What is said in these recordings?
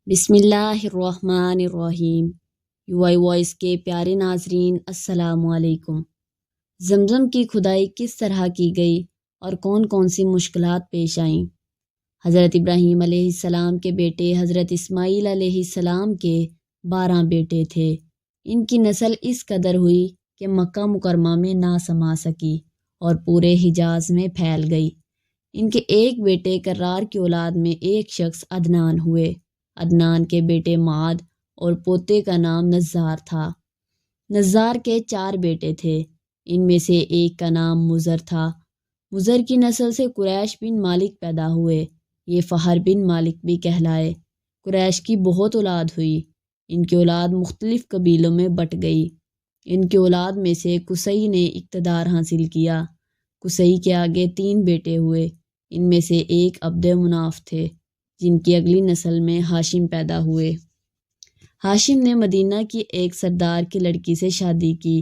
بسم اللہ الرحمن الرحیم۔ یو آئی وائس کے پیارے ناظرین السلام علیکم۔ زمزم کی کھدائی کس طرح کی گئی اور کون کون سی مشکلات پیش آئیں؟ حضرت ابراہیم علیہ السلام کے بیٹے حضرت اسماعیل علیہ السلام کے 12 بیٹے تھے۔ ان کی نسل اس قدر ہوئی کہ مکہ مکرمہ میں نہ سما سکی اور پورے حجاز میں پھیل گئی۔ ان کے ایک بیٹے کرار کی اولاد میں ایک شخص عدنان ہوئے۔ عدنان کے بیٹے معاد اور پوتے کا نام نزار تھا۔ نزار کے 4 بیٹے تھے، ان میں سے ایک کا نام مزر تھا۔ مزر کی نسل سے قریش بن مالک پیدا ہوئے، یہ فہر بن مالک بھی کہلائے۔ قریش کی بہت اولاد ہوئی، ان کی اولاد مختلف قبیلوں میں بٹ گئی۔ ان کی اولاد میں سے قصی نے اقتدار حاصل کیا۔ قصی کے آگے 3 بیٹے ہوئے، ان میں سے ایک عبد مناف تھے، جن کی اگلی نسل میں ہاشم پیدا ہوئے۔ ہاشم نے مدینہ کی ایک سردار کی لڑکی سے شادی کی۔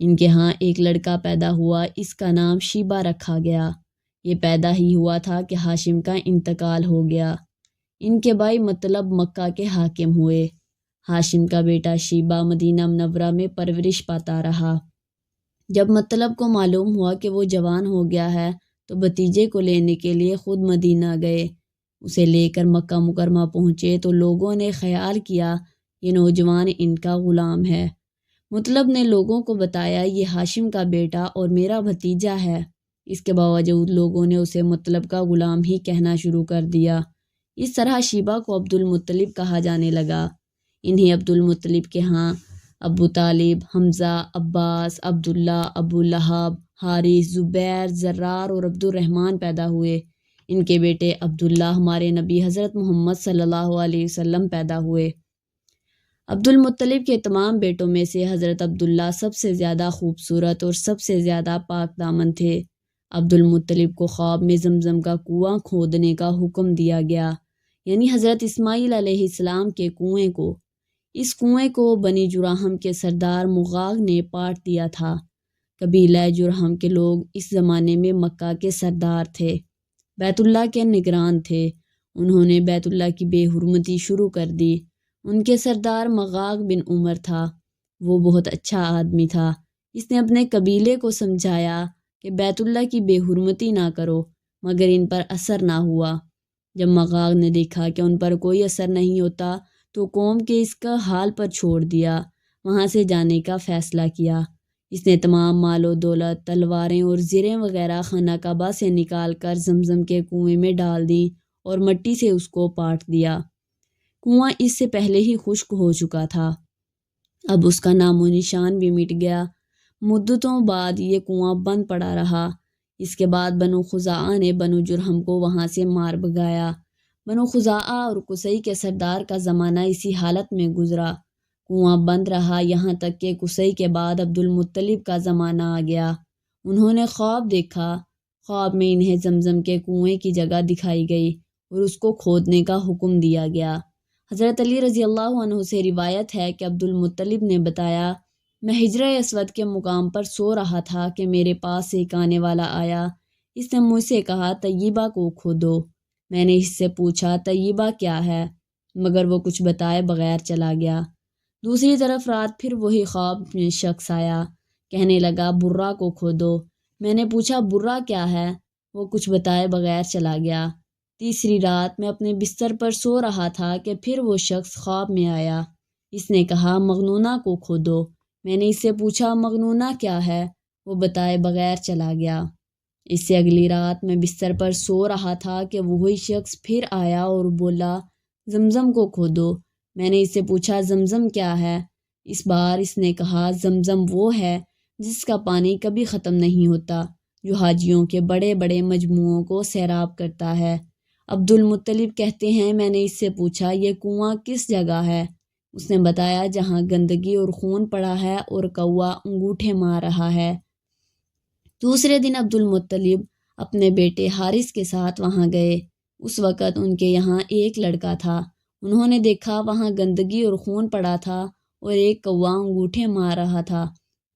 ان کے ہاں ایک لڑکا پیدا ہوا، اس کا نام شیبہ رکھا گیا۔ یہ پیدا ہی ہوا تھا کہ ہاشم کا انتقال ہو گیا۔ ان کے بھائی مطلب مکہ کے حاکم ہوئے۔ ہاشم کا بیٹا شیبہ مدینہ منورہ میں پرورش پاتا رہا۔ جب مطلب کو معلوم ہوا کہ وہ جوان ہو گیا ہے تو بھتیجے کو لینے کے لیے خود مدینہ گئے۔ اسے لے کر مکہ مکرمہ پہنچے تو لوگوں نے خیال کیا یہ نوجوان ان کا غلام ہے۔ مطلب نے لوگوں کو بتایا یہ ہاشم کا بیٹا اور میرا بھتیجا ہے۔ اس کے باوجود لوگوں نے اسے مطلب کا غلام ہی کہنا شروع کر دیا۔ اس طرح شیبہ کو عبد المطلب کہا جانے لگا۔ انہیں عبد المطلب کے ہاں ابو طالب، حمزہ، عباس، عبداللہ، ابو لہب، حارث، زبیر، زرار اور عبد الرحمن پیدا ہوئے۔ ان کے بیٹے عبداللہ ہمارے نبی حضرت محمد صلی اللہ علیہ وسلم پیدا ہوئے۔ عبد المطلب کے تمام بیٹوں میں سے حضرت عبداللہ سب سے زیادہ خوبصورت اور سب سے زیادہ پاک دامن تھے۔ عبد المطلب کو خواب میں زمزم کا کنواں کھودنے کا حکم دیا گیا، یعنی حضرت اسماعیل علیہ السلام کے کنویں کو۔ اس کنویں کو بنی جرہم کے سردار مغاغ نے پاٹ دیا تھا۔ قبیلہ جرہم کے لوگ اس زمانے میں مکہ کے سردار تھے، بیت اللہ کے نگران تھے۔ انہوں نے بیت اللہ کی بے حرمتی شروع کر دی۔ ان کے سردار مغاغ بن عمر تھا، وہ بہت اچھا آدمی تھا۔ اس نے اپنے قبیلے کو سمجھایا کہ بیت اللہ کی بے حرمتی نہ کرو، مگر ان پر اثر نہ ہوا۔ جب مغاغ نے دیکھا کہ ان پر کوئی اثر نہیں ہوتا تو قوم کے اس کا حال پر چھوڑ دیا، وہاں سے جانے کا فیصلہ کیا۔ اس نے تمام مال و دولت، تلواریں اور زریں وغیرہ خانہ کعبہ سے نکال کر زمزم کے کنویں میں ڈال دیں اور مٹی سے اس کو پاٹ دیا۔ کنواں اس سے پہلے ہی خشک ہو چکا تھا، اب اس کا نام و نشان بھی مٹ گیا۔ مدتوں بعد یہ کنواں بند پڑا رہا۔ اس کے بعد بنو خزاعہ نے بنو جرہم کو وہاں سے مار بھگایا۔ بنو خزاعہ اور قصی کے سردار کا زمانہ اسی حالت میں گزرا۔ کنواں بند رہا یہاں تک کہ قصی کے بعد عبد المطلب کا زمانہ آ گیا۔ انہوں نے خواب دیکھا۔ خواب میں انہیں زمزم کے کنویں کی جگہ دکھائی گئی اور اس کو کھودنے کا حکم دیا گیا۔ حضرت علی رضی اللہ عنہ سے روایت ہے کہ عبد المطلب نے بتایا، میں حجرہ اسود کے مقام پر سو رہا تھا کہ میرے پاس ایک آنے والا آیا۔ اس نے مجھ سے کہا طیبہ کو کھودو۔ میں نے اس سے پوچھا طیبہ کیا ہے، مگر وہ کچھ بتائے بغیر چلا گیا۔ دوسری طرف رات پھر وہی خواب میں شخص آیا، کہنے لگا برہ کو کھودو۔ میں نے پوچھا برہ کیا ہے، وہ کچھ بتائے بغیر چلا گیا۔ تیسری رات میں اپنے بستر پر سو رہا تھا کہ پھر وہ شخص خواب میں آیا۔ اس نے کہا مغنونہ کو کھودو۔ میں نے اس سے پوچھا مغنونہ کیا ہے، وہ بتائے بغیر چلا گیا۔ اس سے اگلی رات میں بستر پر سو رہا تھا کہ وہی شخص پھر آیا اور بولا زمزم کو کھودو۔ میں نے اس سے پوچھا زمزم کیا ہے، اس بار اس نے کہا زمزم وہ ہے جس کا پانی کبھی ختم نہیں ہوتا، جو حاجیوں کے بڑے بڑے مجموعوں کو سیراب کرتا ہے۔ عبد المطلب کہتے ہیں میں نے اس سے پوچھا یہ کنواں کس جگہ ہے، اس نے بتایا جہاں گندگی اور خون پڑا ہے اور کوا انگوٹھے مار رہا ہے۔ دوسرے دن عبد المطلب اپنے بیٹے حارث کے ساتھ وہاں گئے۔ اس وقت ان کے یہاں ایک لڑکا تھا۔ انہوں نے دیکھا وہاں گندگی اور خون پڑا تھا اور ایک کوا انگوٹھے مار رہا تھا۔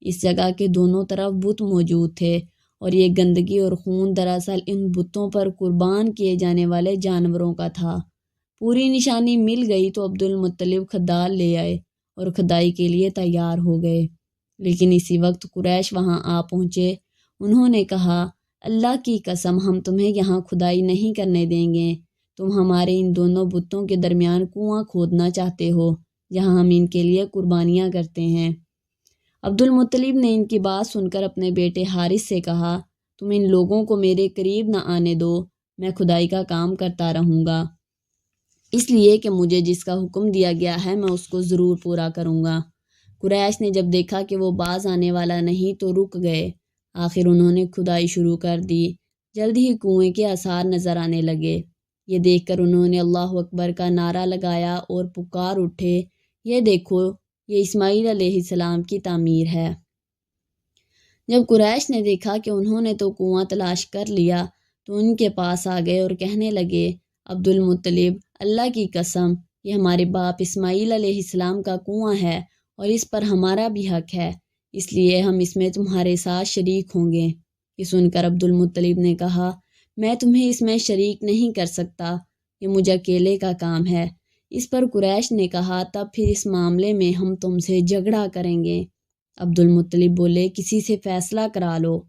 اس جگہ کے دونوں طرف بت موجود تھے اور یہ گندگی اور خون دراصل ان بتوں پر قربان کیے جانے والے جانوروں کا تھا۔ پوری نشانی مل گئی تو عبد المطلب کھدال لے آئے اور کھدائی کے لیے تیار ہو گئے، لیکن اسی وقت قریش وہاں آ پہنچے۔ انہوں نے کہا، اللہ کی قسم ہم تمہیں یہاں کھدائی نہیں کرنے دیں گے، تم ہمارے ان دونوں بتوں کے درمیان کنواں کھودنا چاہتے ہو جہاں ہم ان کے لیے قربانیاں کرتے ہیں۔ عبد المطلب نے ان کی بات سن کر اپنے بیٹے حارث سے کہا، تم ان لوگوں کو میرے قریب نہ آنے دو، میں کھدائی کا کام کرتا رہوں گا، اس لیے کہ مجھے جس کا حکم دیا گیا ہے میں اس کو ضرور پورا کروں گا۔ قریش نے جب دیکھا کہ وہ باز آنے والا نہیں تو رک گئے۔ آخر انہوں نے کھدائی شروع کر دی۔ جلد ہی کنویں کے آثار نظر آنے لگے۔ یہ دیکھ کر انہوں نے اللہ اکبر کا نعرہ لگایا اور پکار اٹھے، یہ دیکھو، یہ اسماعیل علیہ السلام کی تعمیر ہے۔ جب قریش نے دیکھا کہ انہوں نے تو کنواں تلاش کر لیا تو ان کے پاس آ گئے اور کہنے لگے، عبد المطلب، اللہ کی قسم یہ ہمارے باپ اسماعیل علیہ السلام کا کنواں ہے اور اس پر ہمارا بھی حق ہے، اس لیے ہم اس میں تمہارے ساتھ شریک ہوں گے۔ یہ سن کر عبد المطلب نے کہا، میں تمہیں اس میں شریک نہیں کر سکتا، یہ مجھے اکیلے کا کام ہے۔ اس پر قریش نے کہا، تب پھر اس معاملے میں ہم تم سے جھگڑا کریں گے۔ عبد المطلب بولے، کسی سے فیصلہ کرا لو۔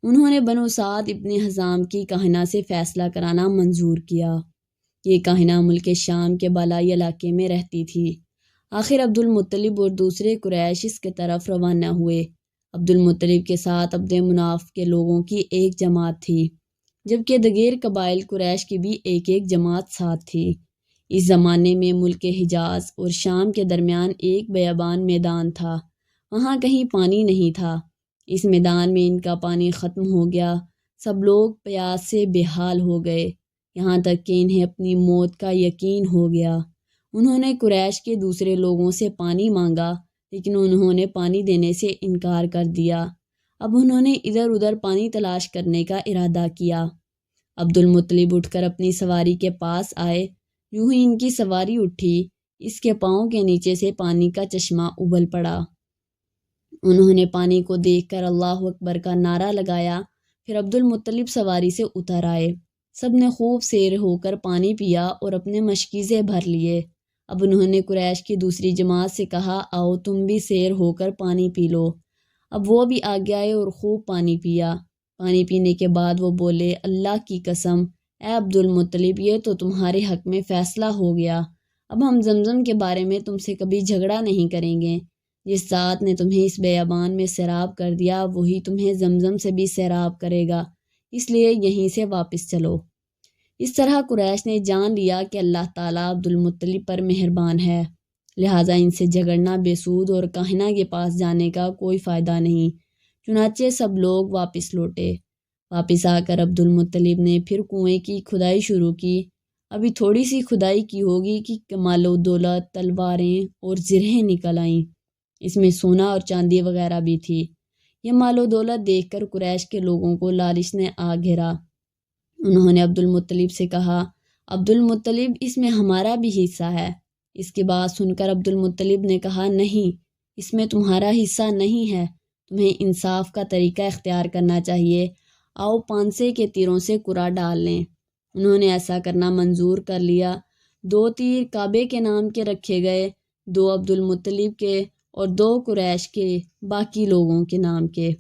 انہوں نے بنو سعد ابن حزام کی کاہنہ سے فیصلہ کرانا منظور کیا۔ یہ کاہنہ ملک شام کے بالائی علاقے میں رہتی تھی۔ آخر عبد المطلب اور دوسرے قریش اس کے طرف روانہ ہوئے۔ عبد المطلب کے ساتھ عبد مناف کے لوگوں کی ایک جماعت تھی، جبکہ دیگر قبائل قریش کی بھی ایک ایک جماعت ساتھ تھی۔ اس زمانے میں ملک حجاز اور شام کے درمیان ایک بیابان میدان تھا، وہاں کہیں پانی نہیں تھا۔ اس میدان میں ان کا پانی ختم ہو گیا، سب لوگ پیاس سے بے حال ہو گئے، یہاں تک کہ انہیں اپنی موت کا یقین ہو گیا۔ انہوں نے قریش کے دوسرے لوگوں سے پانی مانگا، لیکن انہوں نے پانی دینے سے انکار کر دیا۔ اب انہوں نے ادھر ادھر پانی تلاش کرنے کا ارادہ کیا۔ عبد المطلب اٹھ کر اپنی سواری کے پاس آئے، یوں ہی ان کی سواری اٹھی، اس کے پاؤں کے نیچے سے پانی کا چشمہ ابل پڑا۔ انہوں نے پانی کو دیکھ کر اللہ اکبر کا نعرہ لگایا، پھر عبد المطلب سواری سے اتر آئے۔ سب نے خوب سیر ہو کر پانی پیا اور اپنے مشکیزے بھر لیے۔ اب انہوں نے قریش کی دوسری جماعت سے کہا، آؤ تم بھی سیر ہو کر پانی پی لو۔ اب وہ بھی آگے آئے اور خوب پانی پیا۔ پانی پینے کے بعد وہ بولے، اللہ کی قسم، اے عبد المطلب، یہ تو تمہارے حق میں فیصلہ ہو گیا، اب ہم زمزم کے بارے میں تم سے کبھی جھگڑا نہیں کریں گے۔ جس ذات نے تمہیں اس بیابان میں سیراب کر دیا وہی تمہیں زمزم سے بھی سیراب کرے گا، اس لیے یہیں سے واپس چلو۔ اس طرح قریش نے جان لیا کہ اللہ تعالیٰ عبد المطلب پر مہربان ہے، لہٰذا ان سے جھگڑنا بے سود اور کاہنہ کے پاس جانے کا کوئی فائدہ نہیں۔ چنانچہ سب لوگ واپس لوٹے۔ واپس آ کر عبد المطلب نے پھر کنویں کی کھدائی شروع کی۔ ابھی تھوڑی سی کھدائی کی ہوگی کہ مال و دولت، تلواریں اور زرہیں نکل آئیں۔ اس میں سونا اور چاندی وغیرہ بھی تھی۔ یہ مال و دولت دیکھ کر قریش کے لوگوں کو لالچ نے آ گھیرا۔ انہوں نے عبد المطلب سے کہا، عبد المطلب، اس میں ہمارا بھی حصہ ہے۔ اس کی بات سن کر عبد المطلب نے کہا، نہیں، اس میں تمہارا حصہ نہیں ہے، تمہیں انصاف کا طریقہ اختیار کرنا چاہیے، آؤ پانسے کے تیروں سے قرعہ ڈال لیں۔ انہوں نے ایسا کرنا منظور کر لیا۔ 2 تیر کعبے کے نام کے رکھے گئے، 2 عبد المطلب کے اور 2 قریش کے باقی لوگوں کے نام کے۔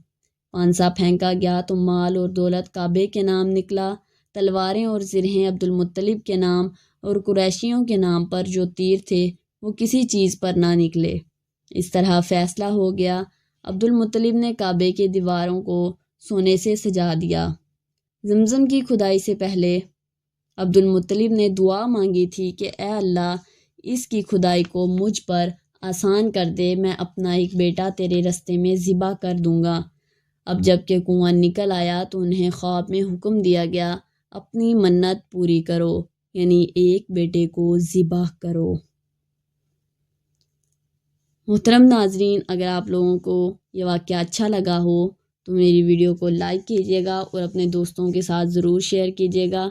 پانسا پھینکا گیا تو مال اور دولت کعبے کے نام نکلا، تلواریں اور زرہیں عبد المطلب کے نام اور قریشیوں کے نام پر جو تیر تھے وہ کسی چیز پر نہ نکلے۔ اس طرح فیصلہ ہو گیا۔ عبد المطلب نے کعبے کی دیواروں کو سونے سے سجا دیا۔ زمزم کی کھدائی سے پہلے عبد المطلب نے دعا مانگی تھی کہ اے اللہ، اس کی کھدائی کو مجھ پر آسان کر دے، میں اپنا ایک بیٹا تیرے رستے میں ذبح کر دوں گا۔ اب جب کہ کنواں نکل آیا تو انہیں خواب میں حکم دیا گیا، اپنی منت پوری کرو، یعنی ایک بیٹے کو ذبح کرو۔ محترم ناظرین، اگر آپ لوگوں کو یہ واقعہ اچھا لگا ہو تو میری ویڈیو کو لائک کیجیے گا اور اپنے دوستوں کے ساتھ ضرور شیئر کیجیے گا۔